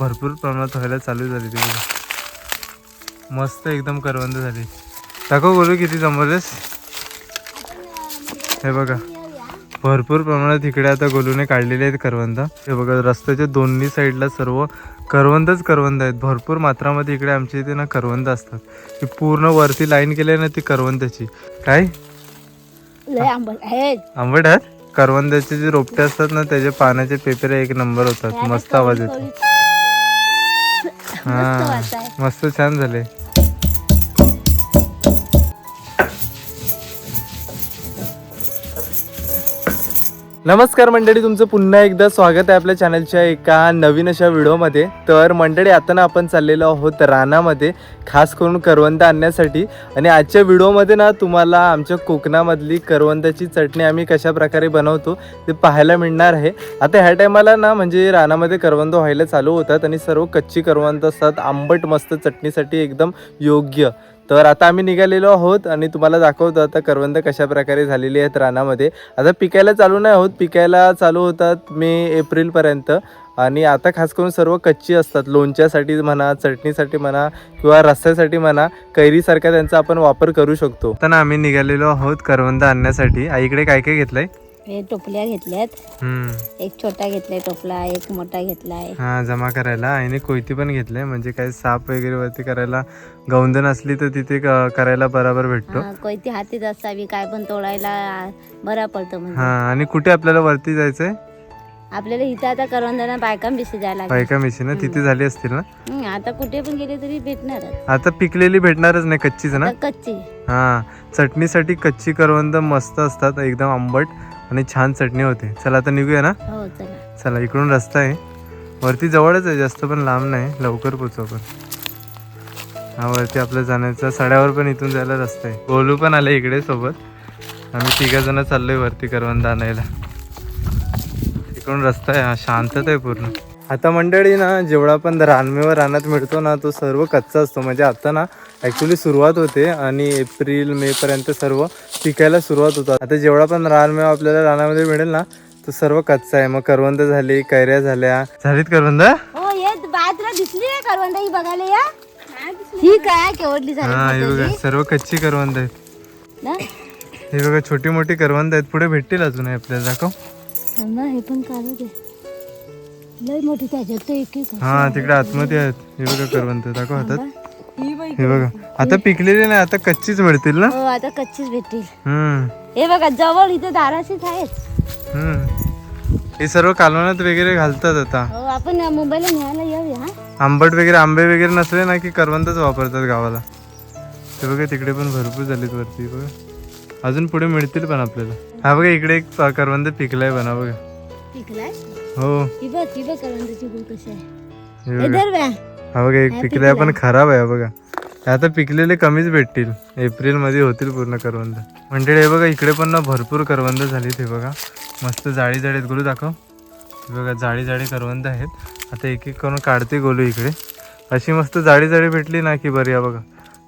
भरपूर प्रमाणात व्हायला चालू झाली ती बघा. मस्त एकदम करवंद झाली. दाखव बोलू किती जबरदस्त. हे बघा भरपूर प्रमाणात इकडे आता गोलूने काढलेले आहेत करवंद. हे बघा रस्त्याच्या दोन्ही साईडला सर्व करवंद आहेत. भरपूर मात्रामध्ये इकडे आमच्या इथे ना करवंद असतात. ही पूर्ण वरती लाईन केली आहे ना ती करवंदाची. काय आंबट आहेत. करवंदाचे जे रोपटे असतात ना त्याचे पाण्याचे पेपर एक नंबर होतात. मस्त आवाज येतो. हा मस्त छान झाले. नमस्कार मंडळी, तुमचं पुन्हा एकदा स्वागत आहे आपल्या चॅनलच्या एका नवीन अशा व्हिडिओमध्ये. तर मंडळी आता ना आपण चाललेलो आहोत रानामध्ये खास करून करवंद आणण्यासाठी. आणि आजच्या व्हिडिओमध्ये ना तुम्हाला आमच्या कोकणामधली करवंदाची चटणी आम्ही कशा प्रकारे बनवतो ते पाहायला मिळणार आहे. आता ह्या टायमाला ना म्हणजे रानामध्ये करवंद व्हायला चालू होतात आणि सर्व कच्ची करवंद असतात. आंबट मस्त चटणीसाठी एकदम योग्य. तर आता आम्ही निघालेलो आहोत आणि तुम्हाला दाखवतो आता करवंद कशा प्रकारे झालेली आहेत रानामध्ये. आता पिकायला चालू नाही होत, पिकायला चालू होतात मे एप्रिलपर्यंत. आणि आता खास करून सर्व कच्ची असतात. लोणच्यासाठी म्हणा, चटणीसाठी म्हणा किंवा रस्स्यासाठी म्हणा, कैरीसारखा त्यांचा आपण वापर करू शकतो. आता ना आम्ही निघालेलो आहोत करवंद आणण्यासाठी. आईकडे काय काय घेतलंय? हे टोपल्या घेतल्यात. एक छोटा घेतलाय टोपला, एक मोठा घेतलाय हा जमा करायला. आणि कोयती पण घेतलंय म्हणजे काय साप वगैरे वरती करायला गौंदन असली तर तिथे करायला बरोबर भेटतो. कोयती हातीत असावी, काय पण तोडायला बरा पडतो म्हणजे. हा आणि कुठे आपल्याला वरती जायचंय? आपल्याला इथं आता करवंदाना बायकांपाशी जायला बायकांपाशी ना, तिथे झाली असतील ना. आता कुठे पण गेले तरी भेटणार. आता पिकलेली भेटणारच नाही, कच्चीच ना. कच्ची. हा चटणीसाठी कच्ची करवंद मस्त असतात, एकदम आंबट आणि छान चटणी होते. चला आता निघूया ना. हो चला. चला इकडून रस्ता आहे, वरती जवळच आहे, जास्त पण लांब नाही, लवकर पोचू आपण. हा वरती आपल्या जाण्याचा सड्यावर पण इथून जायला रस्ता आहे. गोलू पण आले इकडे सोबत. आम्ही तिघा जण चाललोय वरती करवंद आणायला. इकडून रस्ता आहे, हा शांतता आहे पूर्ण. आता मंडळी ना जेवढा पण रानमेवा रानात मिळतो ना तो सर्व कच्चा असतो. म्हणजे आता ना ॲक्च्युली सुरुवात होते आणि एप्रिल मे पर्यंत सर्व पिकायला सुरुवात होतात. आता जेवढा पण रानमेवा आपल्याला रानामध्ये मिळेल ना तो सर्व कच्चा आहे. मग करवंद झाली, कैऱ्या झालीत करवंद. हो ये बाजूला दिसली आहे करवंद, ही बघायला या. ही काय केवढली झाली. हा हे बघा सर्व कच्ची करवंद आहेत ना. हे बघा छोटी मोठी करवंद आहेत. पुढे भेटतील अजून आपल्याला. दाखव. हे पण काढू दे. लय मोठी त्याच्यात एक. हा तिकडे आतमध्ये आहेत. हे बघा करवंद दाखव हातात. हे बघा आता पिकलेले नाही, आता कच्चीच मिळतील ना. हो आता कच्चीच भेटतील. हे बघा जवळ इथे दाराशीच आहेत. हे सर्व कालवणात वगैरे घालतात आता. हो आपण मुंबईला न्यायला येऊया. आंबट वगैरे आंबे वगैरे नसले ना की करवंदच वापरतात गावाला. ते बघा तिकडे पण भरपूर झालीत वरती. बघा अजून पुढे मिळतील पण आपल्याला. हा बघा इकडे एक करवंद पिकलाय बना. बघा पिकलाय. हो ही बघ करवंदाची गुळ कशी आहे. हे बघा. हा बघा एक पिकलाय पण खराब आहे. बघा आता पिकलेले कमीच भेटतील, एप्रिल मध्ये होतील पूर्ण करवंद. म्हणजे हे बघा इकडे पण ना भरपूर करवंद झालीत. हे बघा मस्त जाळी जाळीत. गोलू दाखव. हे बघा जाळी जाळी करवंद आहेत. आता एक एक करून काढते गोलू इकडे. अशी मस्त जाळी जाळी भेटली ना की बरी. बघा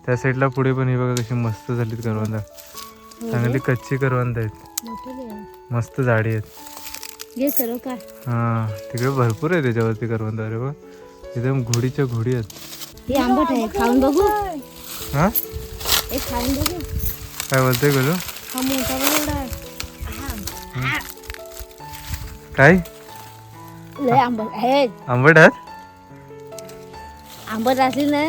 त्या साईडला पुढे पण ही बघा कशी मस्त झालीत करवंद. चांगली कच्ची करवंद आहेत, मस्त जाडी आहेत. हा तिकडे भरपूर आहे त्याच्यावरती करवंद. अरे बघ एकदम घोडीच्या घोडी आहेत. हे आंबट आहे, खाऊन बघू. हा एक खाऊन बघू. काय बोलतोय गोलू? हा मोठा एवढा आहे. काय लय आंबट आहे. आंबट आहेत. आंबट असली ना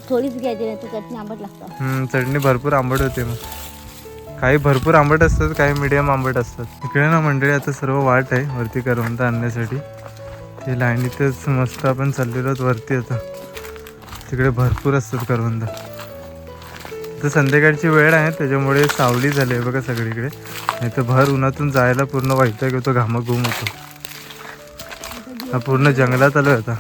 थोडीच घ्यायची, नाही तर चटणी आंबट लागतं. चटणी भरपूर आंबट होते. मग काही भरपूर आंबट असतात, काही मीडियम आंबट असतात. इकडे ना मंडळी आता सर्व वाट आहे वरती करवंद आणण्यासाठी. ते लाईनीतच मस्त आपण चाललेलो आहोत वरती. आता तिकडे भरपूर असतात करवंद. तर संध्याकाळची वेळ आहे त्याच्यामुळे सावली झाली आहे बघा सगळीकडे. नाही तर भर उन्हातून जायला पूर्ण वैताग येतो, घामाघूम होतो. हा पूर्ण जंगलात आलो आता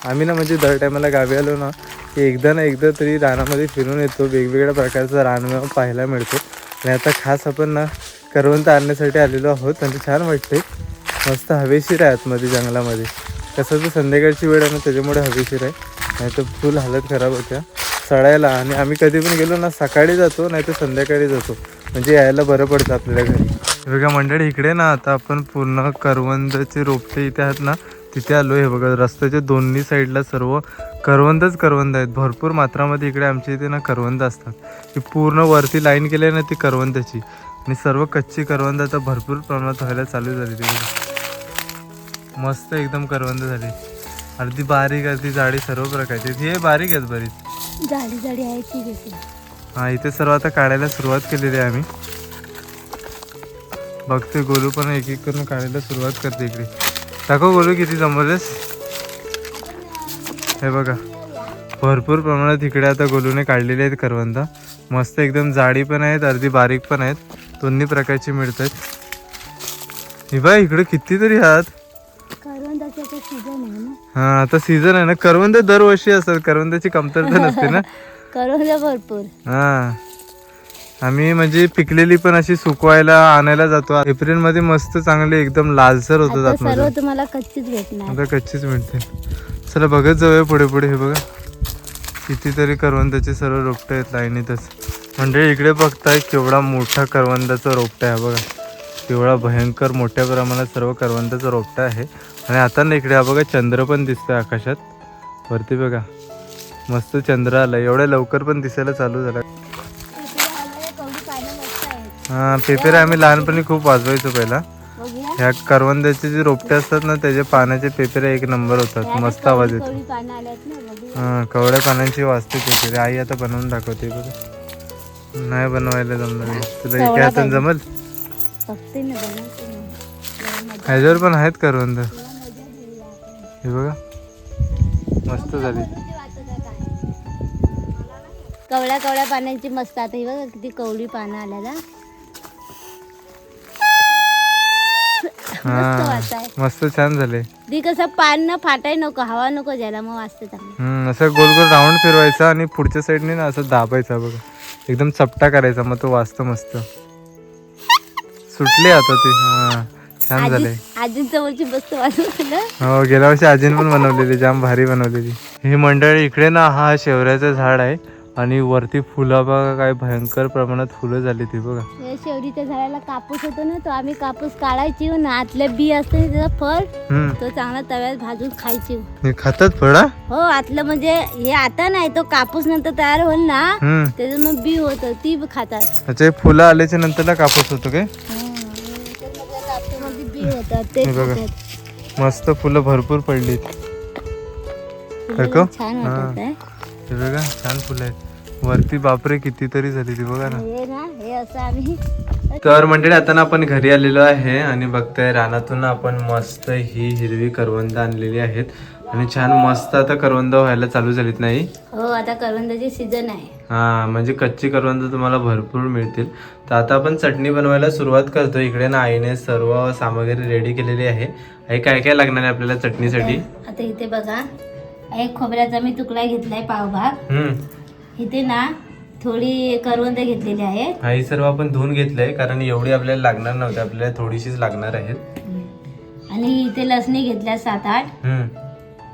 आम्ही ना. म्हणजे दर टायमाला गावी आलो ना की एकदा ना एकदा तरी रानामध्ये फिरून येतो. वेगवेगळ्या प्रकारचा रानमेवा पाहायला मिळतो. आणि आता खास आपण ना करवंद आणण्यासाठी आलेलो आहोत. आणि छान वाटते, मस्त हवेशीर आहे आतमध्ये जंगलामध्ये. कसं तर संध्याकाळची वेळ आहे ना त्याच्यामुळे हवेशीर आहे, नाही तर फुल हालत खराब होत्या सडायला. आणि आम्ही कधी पण गेलो ना सकाळी जातो नाही तर संध्याकाळी जातो, म्हणजे यायला बरं पडतं आपल्याला घरी. बघा मंडळी इकडे ना आता आपण पूर्ण करवंदाचे रोपटे इथे आहेत ना तिथे आलो. हे बघा रस्त्याच्या दोन्ही साईडला सर्व करवंद आहेत. भरपूर मात्रामध्ये इकडे आमच्या इथे ना करवंद असतात. ही पूर्ण वरती लाईन केली आहे ना ती करवंदाची, आणि सर्व कच्ची करवंद आता भरपूर प्रमाणात व्हायला चालू झाली. तिकडे मस्त एकदम करवंद झाली. अर्धी बारीक अर्धी जाडी सर्व प्रकारची. हे बारीक आहेत बरीच, जाडी आहे ती घेते. हा इथे सर्व आता काढायला सुरुवात केलेली आहे आम्ही. बघते गोलू पण एक एक करून काढायला सुरुवात करते. इकडे दाखव गोलू किती जमवलेस. हे बघा भरपूर प्रमाणात इकडे आता गोलूने काढलेले आहेत करवंद. मस्त एकदम जाडी पण आहेत अर्धी बारीक पण आहेत, दोन्ही प्रकारची मिळतात. हे बघ इकडे कितीतरी आहात. करवंदाचा सीझन आहे ना. हा आता सीझन आहे ना. करवंद दरवर्षी असतात, करवंदाची कमतरता नसते ना. करवंद भरपूर. हा आम्ही म्हणजे पिकलेली पण अशी सुकवायला आणायला जातो. एप्रिल मध्ये मस्त चांगले एकदम लालसर होतात आता सर्व आतमध्ये. तुम्हाला कच्चीच भेटणार. आता कच्चीच मिळते. चला बघत जाऊया पुढे पुढे. हे बघा कितीतरी करवंदाचे सर्व रोपटे आहेत लाईनीतच. म्हणजे इकडे बघताय केवढा मोठा करवंदाचा रोपटा आहे बघा. केवढा भयंकर मोठ्या प्रमाणात सर्व करवंदाचा रोपटा आहे. आणि आता ना इकडे हा बघा चंद्र पण दिसतोय आकाशात वरती बघा. मस्त चंद्र आला. एवढ्या लवकर पण दिसायला चालू झाला. हा पेपर आम्ही लहानपणी खूप वाजवायचो पहिला. बघूया. ह्या करवंदाचे जे रोपटे असतात ना त्याचे पानाचे पेपर एक नंबर होतात. मस्त आवाज येतो. कवळी पानं आल्यात ना, बघूया. हा कवड्या पानांची वाजते पेपर. आई आता बनवून दाखवते बघा. नाही बनवायला जमणार. तुला एका हाताने जमल. बघते ना, बनवते ना. ह्याच्यावर पण आहेत करवंद. हे बघा मस्त झाली. कवळ्या पानांची मस्त. आता ही बघा किती कवळी पानं आल्या ना. मस्त वाचाय. मस्त छान झाले. ती कसं पान न फाटाय नको, हवा नको जायला, मग वाचते चांगलं. असं गोल गोल राऊंड फिरवायचा आणि पुढच्या साईडने ना असं दाबायचा बघा. एकदम चपटा करायचा मग तो वाचतो मस्त. सुटले आता ते. हा छान झाले. आजींजवळची वस्तू वाचवलं. हो गेल्या वर्षी आजीने पण बनवलेली, जाम भारी बनवलेली. ही मंडळी इकडे ना हा शेवऱ्याचं झाड आहे आणि वरती फुलं बघा काय भयंकर प्रमाणात फुलं झाली ती बघा. शेवरीच्या झाडाला कापूस होतो ना, तो आम्ही कापूस काढायची ना, आतले बी असते त्याचा फळ तो चांगला तव्यात भाजून खायची. हे खातात फळ. हो आतलं म्हणजे हे आता नाही, तो कापूस नंतर तयार होईल ना त्याचं मग बी होतं ती खातात. अच्छा फुलं आल्याच्या नंतरला कापूस होतो काय. बी होतात ते बघा मस्त फुलं भरपूर पडली. छान वाटत आहे. हे बघा छान फुलं आहेत वरती. बापरे कितीतरी झाली ती बघा ना. हे असं आम्ही. तर मंडळी आता ना आपण घरी आलेलो आहे आणि बघताय रानातून आपण मस्त ही हिरवी करवंद आणलेली आहेत आणि छान मस्त आता करवंद व्हायला चालू झालीत नाही. हो आता करवंदाची सीझन आहे. हा म्हणजे कच्ची करवंद तुम्हाला भरपूर मिळतील. तर आता आपण चटणी बनवायला सुरुवात करतो. इकडे ना आईने सर्व सामग्री रेडी केलेली आहे. आई काय काय लागणार आहे आपल्याला चटणीसाठी. आता इथे बघा एक खोबऱ्याचा मी तुकडा घेतलाय पावभाग. इथे ना थोडी करवंद घेतलेली आहेत. हा ही सर्व आपण धुवून घेतलंय कारण एवढी आपल्याला लागणार नव्हती, आपल्याला थोडीशीच लागणार आहेत. आणि इथे लसणी घेतल्या 7-8.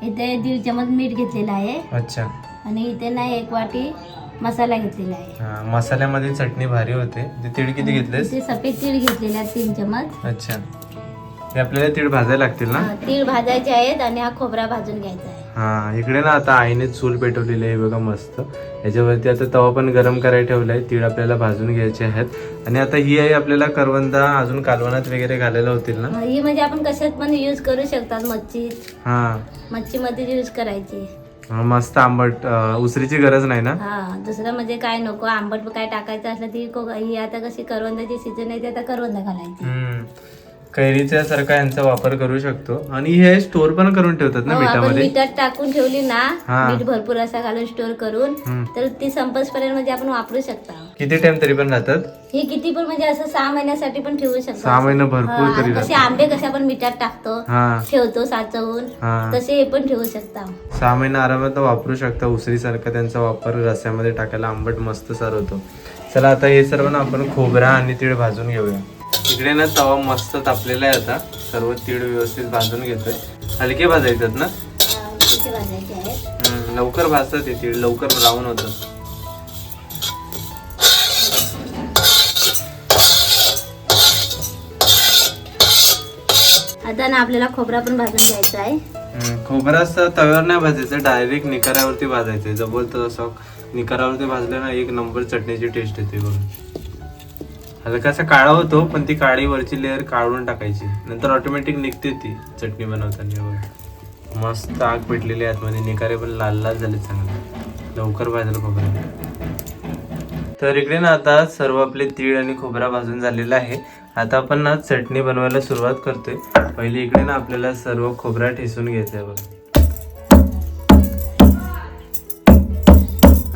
इथे 1.5 चमच मीठ घेतलेलं आहे. अच्छा. आणि इथे ना 1 वाटी मसाला घेतलेला आहे. मसाल्यामध्ये चटणी भारी होते. तीळ किती घेतलेस. इथे सफेद तीळ घेतलेले आहेत 3 चमच. अच्छा हे आपल्याला तीळ भाजायला लागतील ना. तीळ भाजायचे आहेत आणि हा खोबरा भाजून घ्यायचा आहे. हा इकडे ना आता आईने चूल पेटवलेली आहे बघा मस्त. याच्यावरती आता तवा पण गरम करायला ठेवलाय. तीळ आपल्याला भाजून घ्यायचे आहेत. आणि आता ही आहे आपल्याला करवंदा अजून कालवणात वगैरे घालायला होतील ना. ही म्हणजे आपण कशात पण यूज करू शकतात. मच्छी मध्ये यूज करायची. मस्त आंबट उसरीची गरज नाही ना. हा दुसरं म्हणजे काय नको आंबट काय टाकायचं असलं ती ही आता कशी करवंदाची सीझन आहे, आता करवंद घालायची. कैरीच्या सारखा यांचा वापर करू शकतो. आणि हे स्टोर पण करून ठेवतात ना मिठामध्ये. मिठात टाकून ठेवली ना, मीठ भरपूर असा घालून स्टोर करून तर ती संपसपर्यंत म्हणजे आपण वापरू शकता. किती टाइम तरी पण राहतात हे किती पण म्हणजे असं 6 महिन्यासाठी पण ठेवू शकतो. 6 महिने भरपूर तरी कसे आंबे कसे आपण मिठात टाकतो ठेवतो साचवून, तसे हे पण ठेवू शकता. 6 महिने आरामात वापरू शकता. उसरी सारखा त्यांचा वापर रस्स्यामध्ये टाकायला आंबट मस्त सार होतो. चला आता हे सर्व ना आपण खोबरा आणि तीळ भाजून घेऊया. इकडे ना तवा मस्त तापलेला आहे. आता सर्व तीळ व्यवस्थित भाजून घेतोय. हलके भाजायतात ना. लवकर भाजतात ते तीळ, लवकर ब्राऊन होतं. आता ना आपल्याला खोबरा पण भाजून घ्यायचा आहे. खोबरा असं तव्यावर नाही भाजायचं, डायरेक्ट निकाऱ्यावरती भाजायचं. जबरदस्त असं निकाऱ्यावरती भाजलं ना एक नंबर चटणीची टेस्ट येते बघा. हलकासा काळा होतो पण ती काळी वरची लेअर काढून टाकायची, नंतर ऑटोमॅटिक निघते ती चटणी बनवताना बघा. मस्त आग पेटलेली आहे आतमध्ये, निकारे पण लाल लाल झाले चांगले, लवकर भाजलं खोबरं. तर इकडे ना आता सर्व आपले तीळ आणि खोबरा भाजून झालेला आहे. आता आपण ना चटणी बनवायला सुरुवात करतोय. पहिले इकडे ना आपल्याला सर्व खोबरा ठेसून घ्यायचंय बघा.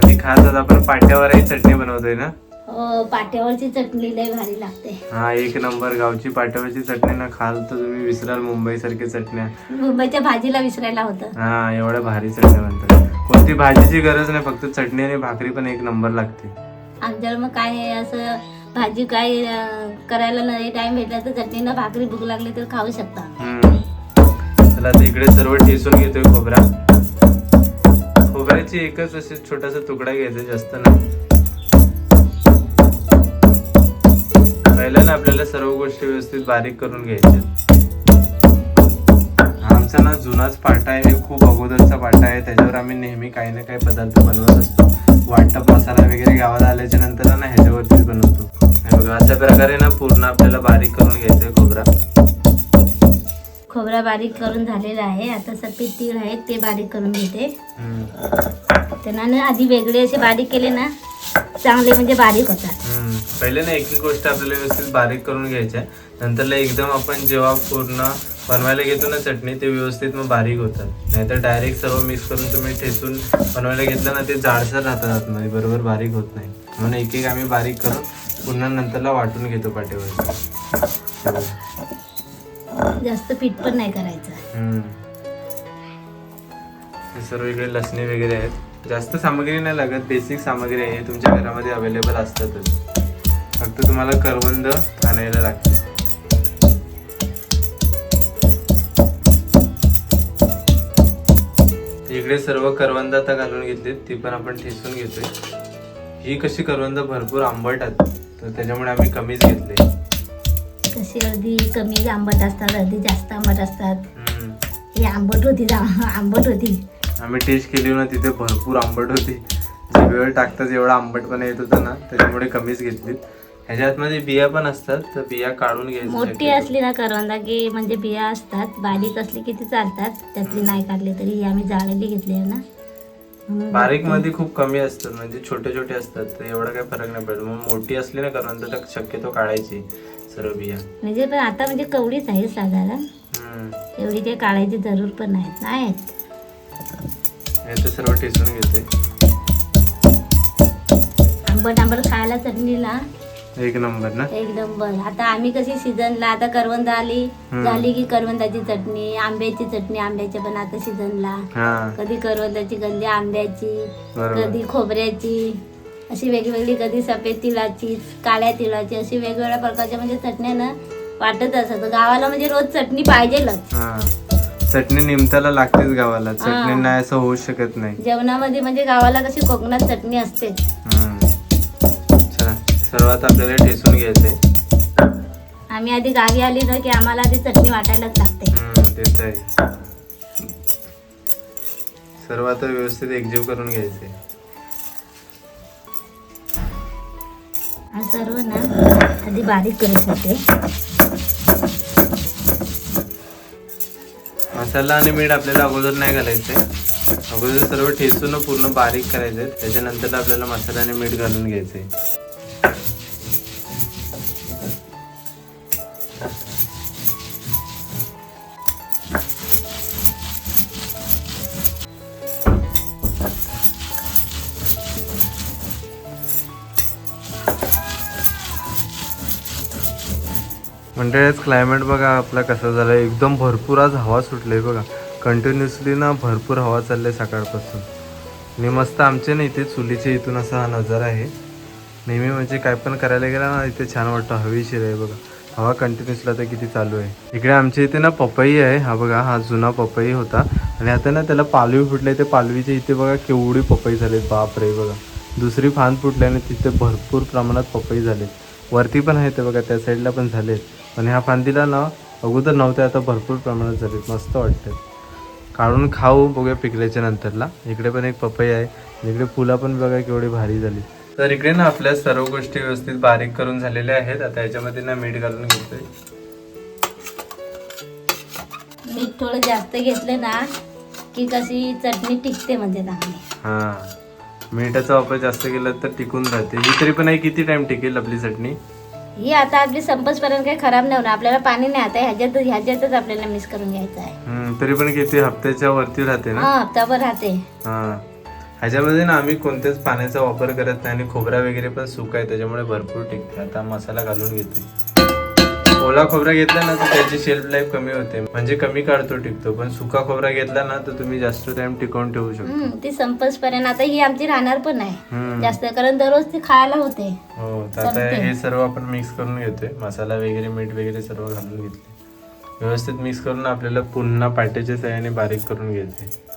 आणि खास आपण पाट्यावरही चटणी बनवतोय ना. हो, पाट्यावरची चटणी लय भारी लागते. हा, एक नंबर गावची पाट्यावरची चटणी ना खाल तर तुम्ही विसराल मुंबई सारखी चटण्या. मुंबईच्या भाजीला विसरायला होतं. हा, एवढ्या भारी चटण्या बनतात. कोणती भाजीची गरज नाही, फक्त चटणी आणि भाकरी पण एक नंबर लागते. आमच्याकडे मग काय आहे, असं भाजी काय करायला नाही टाइम भेटला तर चटणीला भाकरी भूक लागली तर खाऊ शकता. चला आता इकडे सर्व ठेसून घेतोय खोबरा. खोबऱ्याची एकच असे छोटासा तुकडा घ्यायचा, जास्त नाही. पहिला ना आपल्याला सर्व गोष्टी व्यवस्थित बारीक करून घ्यायच्या. आमचा ना जुनाच पाटा आहे, खूप अगोदरचा पाटा आहे. त्याच्यावर आम्ही नेहमी काही ना काही पदार्थ बनवत असतो. वाटप मसाला वगैरे गावाला आल्याच्या नंतर ना ह्याच्यावरतीच बनवतो. हे बघा, अशा प्रकारे ना पूर्ण आपल्याला बारीक करून घ्यायचंय खोबरा. खोबरा बारीक करून झालेला आहे. आता सफेद तीळ आहेत ते बारीक करून घेते. त्यांना ना आधी वेगळे असे बारीक केले ना चांगले म्हणजे बारीक होतात. पहिले ना एक एक गोष्ट आपल्याला व्यवस्थित बारीक करून घ्यायच्या, नंतरला एकदम आपण जेव्हा पूर्ण बनवायला घेतो ना चटणी ते व्यवस्थित मग बारीक होतात. नाहीतर डायरेक्ट सर्व मिक्स करून तुम्ही ठेचून बनवायला घेतलं ना ते जाडसर राहतात आतमध्ये, बरोबर बारीक होत नाही. म्हणून एक एक आम्ही बारीक करून पुन्हा नंतरला वाटून घेतो पाट्यावर. जास्त पीठ पण नाही करायचं. सर्व इकडे लसणी वगैरे आहेत. जास्त सामग्री नाही लागत, बेसिक सामग्री आहे, तुमच्या घरामध्ये अवेलेबल असतातच. फक्त तुम्हाला करवंद आणायला लागते. इकडे सर्व करवंद आता घालून घेतली, ती पण आपण ठेचून घेतोय. ही कशी करवंद भरपूर आंबट आहेत तर त्याच्यामुळे आम्ही कमीच घेतले. कशी अर्धी कमी आंबट असतात, अर्धी जास्त आंबट असतात. ही आंबट होती, आंबट होती. आम्ही टेस्ट केली ना तिथे भरपूर आंबट होती. जिभेवर टाकताच एवढा आंबटपणा येत होता ना, त्याच्यामुळे कमीच घेतली. ह्याच्यात मध्ये बिया पण असतात तर बिया काढून घ्यायची. मोठी असली ना करवंदा की म्हणजे बिया असतात, बारीक असली की ती चालतात, त्यातली नाही काढली तरी. ही आम्ही जाळलेली घेतली ना. बारीक मध्ये खूप कमी असतात, म्हणजे छोटे छोटे असतात तर एवढा काही फरक नाही पडत. मग मोठी असली ना करवंदा तर शक्यतो काढायची सर्व बिया. म्हणजे पण आता म्हणजे कवडीच आहे साधारण, एवढी काही काढायची जरूर पण नाही. हे सर्व ठेचून घेते. आंबट आंबट खायला चटणीला एक नंबर ना, एक नंबर. आता आम्ही कशी सीझनला आता करवंद आली झाली की करवंदाची चटणी, आंब्याची चटणी, आंब्याच्या पण आता सीझनला. कधी करवंदाची, कधी आंब्याची, कधी खोबऱ्याची, अशी वेगवेगळी, कधी सफेद तिळाची, काळ्या तिळाची, अशी वेगवेगळ्या प्रकारच्या म्हणजे चटण्या ना वाटत असत. गावाला म्हणजे रोज चटणी पाहिजेलच. चटणी निमताला लागतेच गावाला, चटणी नाही असं होऊ शकत नाही. जेवणामध्ये म्हणजे गावाला कशी कोकणात चटणी असते. चला सर्वात आपल्याला ठेचून घ्यायचंय. आम्ही आधी गावी आली ना की आम्हाला आधी चटणी वाटायलाच लागते. तेच आहे. सर्व आता व्यवस्थित एकजीव करून घ्यायचे. सर्व ना आधी बारीक करत होते. मसाला आणि मीठ आपल्याला अगोदर नाही घालायचंय, अगोदर सर्व ठेचून पूर्ण बारीक करायचंय. त्याच्यानंतर आपल्याला मसाला आणि मीठ घालून घ्यायचंय. मंडळीच क्लायमेट बघा आपला कसा झाला, एकदम भरपूर आज हवा सुटली बघा. कंटिन्युअसली ना भरपूर हवा चालली आहे सकाळपासून. आणि मस्त आमचे ना इथे चुलीच्या इथून असा हा नजारा आहे. नेहमी म्हणजे काय पण करायला गेला ना इथे छान वाटतं, हवेशीर आहे बघा. हवा कंटिन्युअसली आता किती चालू आहे. इकडे आमच्या इथे ना पपई आहे. हा बघा, हा जुना पपई होता आणि आता ना त्याला पालवी फुटले. ते पालवीच्या इथे बघा केवढी पपई झाली, बाप रे बघा. दुसरी फांद फुटल्याने तिथे भरपूर प्रमाणात पपई झाले. वरती पण आहे ते बघा, त्या साईडला पण झालेत. आणि ह्या फांदीला ना अगोदर नव्हते, आता भरपूर प्रमाणात झालेत. मस्त वाटतात. काढून खाऊ बघूया पिकल्याच्या नंतरला. इकडे पण एक पपई आहे. इकडे फुलं पण बघा केवढी भारी झाली. तर इकडे ना आपल्या सर्व गोष्टी व्यवस्थित बारीक करून झालेल्या आहेत. आता याच्यामध्ये ना मीठ घालून घेतोय. मीठ थोडं जास्त घेतलं ना की कशी चटणी टिकते म्हणजे चांगली. हा, मिठाचा वापर जास्त केला तर टिकून राहते. ही तरी पण किती टाइम टिकेल आपली चटणी? ही आता आपली संपसपर्यंत काही खराब नाही होणार. आपल्याला पाणी नाही आता ह्याच्यातच आपल्याला मिक्स करून घ्यायचं आहे. तरी पण किती हप्त्याच्या वरती राहते ना? हा, हप्ताभर राहते. हा, ह्याच्यामध्ये ना आम्ही कोणत्याच पाण्याचा वापर करत नाही आणि खोबरा वगैरे पण सुका आहे, त्याच्यामुळे भरपूर टिकते. आता मसाला घालून घेतोय. ओला खोबरा घेतला ना तर त्याची शेल्फ लाईफ कमी होते, म्हणजे कमी काढतो टिकतो. पण सुका खोबरा घेतला ना तर तुम्ही जास्त टाइम टिकवून ठेवू शकता. ती संपसपर्यंत आता ही आमची राहणार पण आहे जास्त, कारण दररोज ती खायला होते. हो, तर आता हे सर्व आपण मिक्स करून घेतोय. मसाला वगैरे मीठ वगैरे सर्व घालून घेतले. व्यवस्थित मिक्स करून आपल्याला पुन्हा पाट्याच्या साहाय्याने बारीक करून घ्यायचे.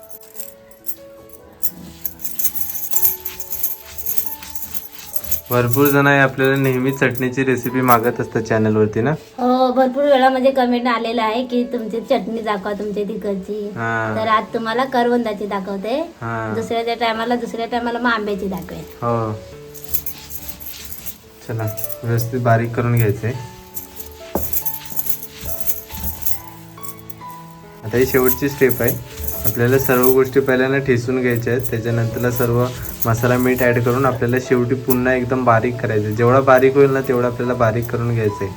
भरपूर जण आहे आपल्याला नेहमी चटणीची रेसिपी मागत असतात चॅनलवरती ना? हो, भरपूर वेळा म्हणजे कमेंट आलेला आहे की तुमची चटणी दाखवा तुमच्या तिकडची. तर आज तुम्हाला करवंदाची दाखवते. दुसऱ्या टायमाला मग आंब्याची दाखवेल. हो, चला व्यवस्थित बारीक करून घ्यायचंय. आता ही शेवटची स्टेप आहे. आपल्याला सर्व गोष्टी पहिल्यांदा ठेचून घ्यायच्या आहेत. त्याच्यानंतरला सर्व मसाला मीठ ॲड करून आपल्याला शेवटी पुन्हा एकदम बारीक करायचं. जेवढा बारीक होईल ना तेवढा आपल्याला बारीक करून घ्यायचं आहे.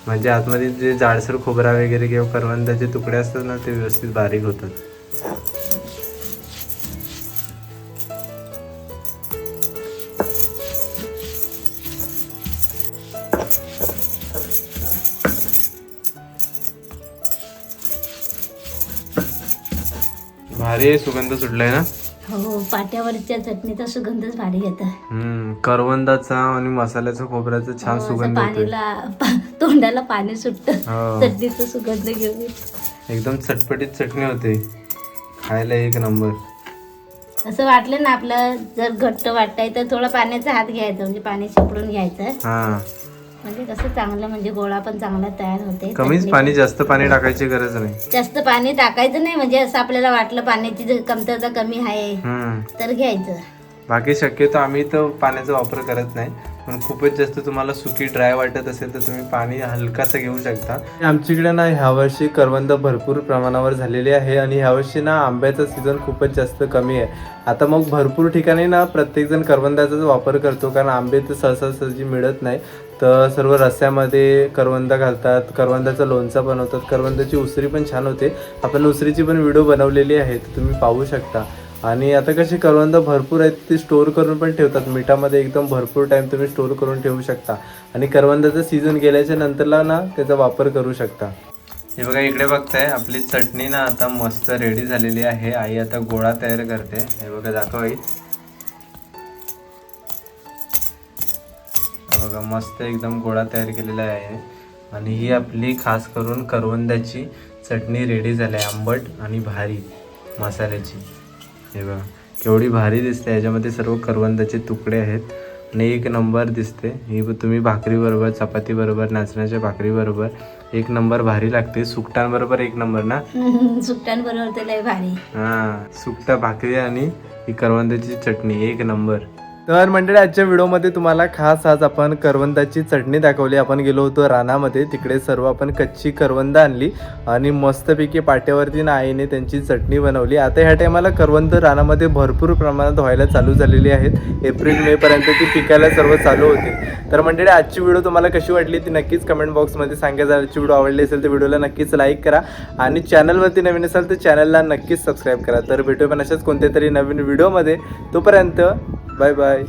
म्हणजे आतमध्ये जे जाडसर खोबरा वगैरे किंवा करवंदाचे तुकडे असतात ना ते व्यवस्थित बारीक होतात. भारी सुगंध सुटलाय ना? हो, पाट्यावरच्या चटणीचा सुगंधच भारी येतो. करवंदाचा आणि मसाल्याचा खोबऱ्याचा छान सुगंध येतो. तोंडाला पाणी सुटतं चटणीचा सुगंध घेऊन. एकदम चटपटीत चटणी होते, खायला एक नंबर. असं वाटलं ना आपलं जर घट्ट वाटतंय तर थोडा पाण्याचा हात घ्यायचा, म्हणजे पाणी शिपडून घ्यायचं. म्हणजे कसं चांगलं, म्हणजे गोळा पण चांगला तयार होते. कमीच पाणी, जास्त पाणी टाकायची गरज नाही. जास्त पाणी टाकायचं नाही, म्हणजे असं आपल्याला वाटलं पाण्याची जर कमतरता कमी आहे तर घ्यायचं. बाकी शक्यतो आम्ही तर पाण्याचा वापर करत नाही, पण खूपच जास्त तुम्हाला सुकी ड्राय वाटत असेल तर तुम्ही पाणी हलकासं घेऊ शकता. आमच्याकडे ना ह्यावर्षी करवंद भरपूर प्रमाणावर झालेली आहे आणि ह्यावर्षी ना आंब्याचा सीझन खूपच जास्त कमी आहे. आता मग भरपूर ठिकाणी ना प्रत्येकजण करवंदाचाच वापर करतो, कारण आंबे तर सहजी मिळत नाही. तर सर्व रस्स्यामध्ये करवंद घालतात, करवंदाचं लोणचं बनवतात, करवंदाची उसळी पण छान होते. आपण उसळीची पण व्हिडिओ बनवलेली आहे, तुम्ही पाहू शकता. आणि आता कशी करवंद भरपूर आहेत ती स्टोर करून पण ठेवतात मिठामध्ये, एकदम भरपूर टाइम तुम्ही स्टोर करून ठेवू शकता. आणि करवंदाचा सीझन गेल्याच्या नंतरला ना त्याचा वापर करू शकता. हे बघा इकडे बघताय आपली चटणी ना आता मस्त रेडी झालेली आहे. आई आता गोळा तयार करते. हे बघा दाखव आई. बघा मस्त एकदम गोळा तयार केलेला आहे. आणि ही आपली खास करून करवंदाची चटणी रेडी झाली आहे, आंबट आणि भारी मसाल्याची. हे बघा केवढी भारी दिसते. याच्यामध्ये सर्व करवंदाचे तुकडे आहेत आणि एक नंबर दिसते. ही तुम्ही भाकरीबरोबर, चपातीबरोबर, नाचण्याच्या भाकरीबरोबर एक नंबर भारी लागते. सुकटांबरोबर एक नंबर ना? सुकटांबरोबर तर लय भारी. सुकटा भाकरी आणि ही करवंदाची चटणी एक नंबर. तर मंडळी आजच्या व्हिडिओमध्ये तुम्हाला खास आज आपण करवंदाची चटणी दाखवली. आपण गेलो होतो रानामध्ये, तिकडे सर्व आपण कच्ची करवंद आणली आणि मस्तपैकी पाट्यावरती ना आईने त्यांची चटणी बनवली. आता ह्या टायमाला करवंद रानामध्ये भरपूर प्रमाणात व्हायला चालू झालेली आहेत. एप्रिल मे पर्यंत ती पिकायला सर्व चालू होते. तर मंडळी आजची व्हिडिओ तुम्हाला कशी वाटली ती नक्कीच कमेंट बॉक्समध्ये सांगा. जर आजची व्हिडिओ आवडली असेल तर व्हिडिओला नक्कीच लाईक करा आणि चॅनलवरती नवीन असाल तर चॅनलला नक्कीच सबस्क्राईब करा. तर भेटूया पण अशाच कोणत्या तरी नवीन व्हिडिओमध्ये. तोपर्यंत बाय बाय.